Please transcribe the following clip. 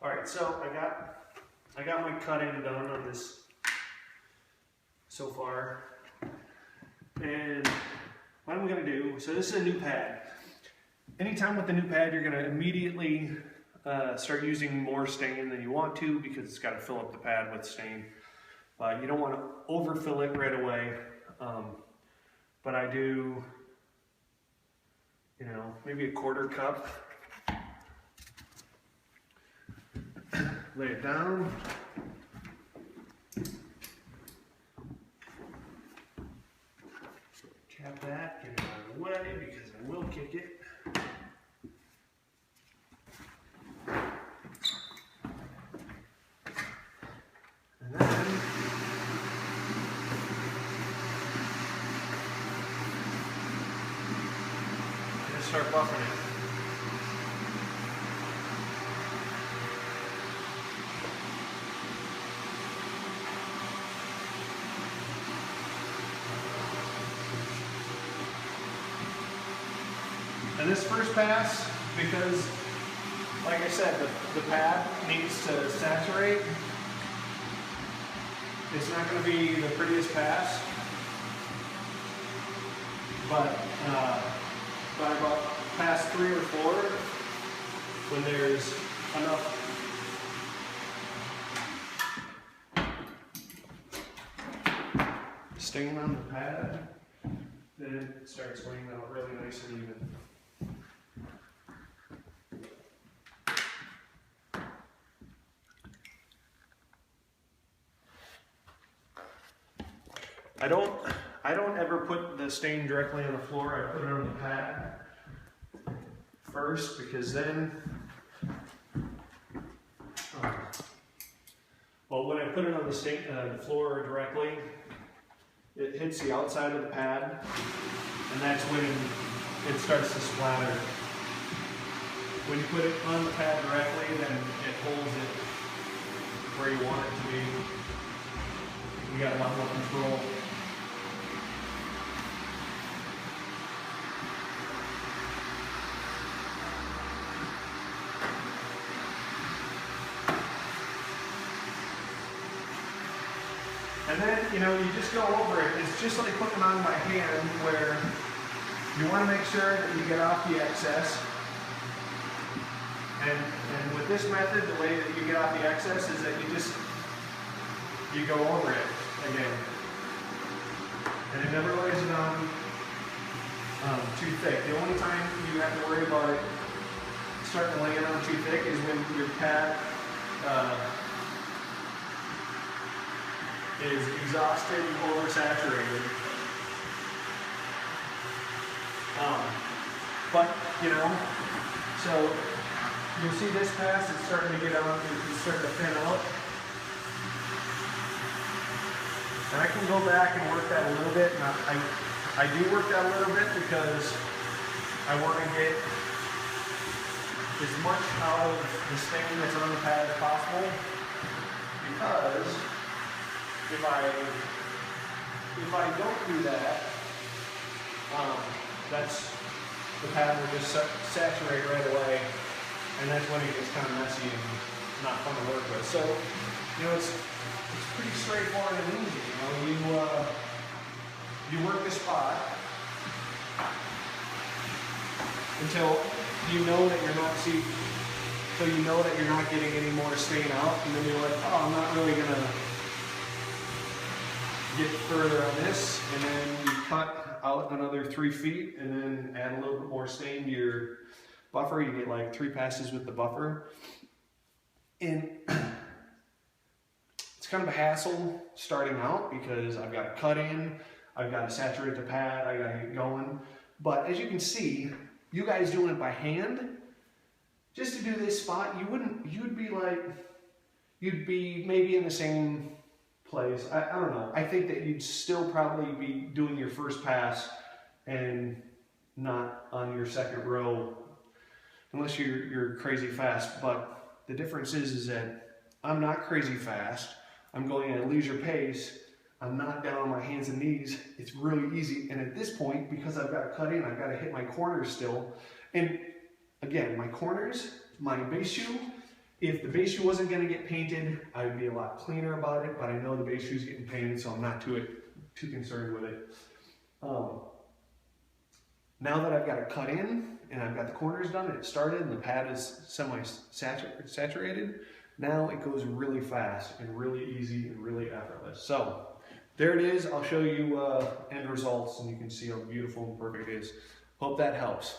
All right, so I got my cutting done on this so far, and what I'm going to do, so this is a new pad. Anytime with the new pad, you're going to immediately start using more stain than you want to, because it's got to fill up the pad with stain. You don't want to overfill it right away, but I do, you know, maybe a 1/4 cup. Lay it down. Tap that, get it out of the way because I will kick it. And then I'm going to start buffing it. And this first pass, because like I said, the pad needs to saturate. It's not going to be the prettiest pass, but by about pass 3 or 4, when there's enough stain on the pad, then it starts weighing out really nice and even. I don't ever put the stain directly on the floor. I put it on the pad first, because then, well, when I put it on the floor directly, it hits the outside of the pad, and that's when it starts to splatter. When you put it on the pad directly, then it holds it where you want it to be. You got a lot more control. And then, you know, you just go over it. It's just like putting it on my hand, where you want to make sure that you get off the excess. And with this method, the way that you get off the excess is that you go over it again. And it never lays it on too thick. The only time you have to worry about it starting to lay it on too thick is when your pad is exhausted and oversaturated. But, you know, so you'll see this pass is starting to get on, it's starting to thin out. And I can go back and work that a little bit, and I do work that a little bit because I want to get as much out of the stain that's on the pad as possible, because if I don't do that, the pad will just saturate right away, and that's when it gets kind of messy and not fun to work with. So, you know, it's pretty straightforward and easy. You know, you work the spot until you know that you're not getting any more stain out, and then you're like, oh, I'm not really gonna get further on this, and then you cut out another 3 feet and then add a little bit more stain to your buffer. You get like 3 passes with the buffer. And it's kind of a hassle starting out, because I've got to cut in, I've got to saturate the pad, I got to get going. But as you can see, you guys doing it by hand, just to do this spot, you'd be maybe in the same place. I don't know. I think that you'd still probably be doing your first pass and not on your second row, unless you're crazy fast. But the difference is that I'm not crazy fast. I'm going at a leisure pace. I'm not down on my hands and knees. It's really easy. And at this point, because I've got to cut in, I've got to hit my corners still. And again, my corners, my base shoe, If the base shoe wasn't going to get painted, I would be a lot cleaner about it, but I know the base shoe is getting painted, so I'm not too concerned with it. Now that I've got it cut in and I've got the corners done and it started and the pad is semi-saturated, now it goes really fast and really easy and really effortless. So there it is. I'll show you end results and you can see how beautiful and perfect it is. Hope that helps.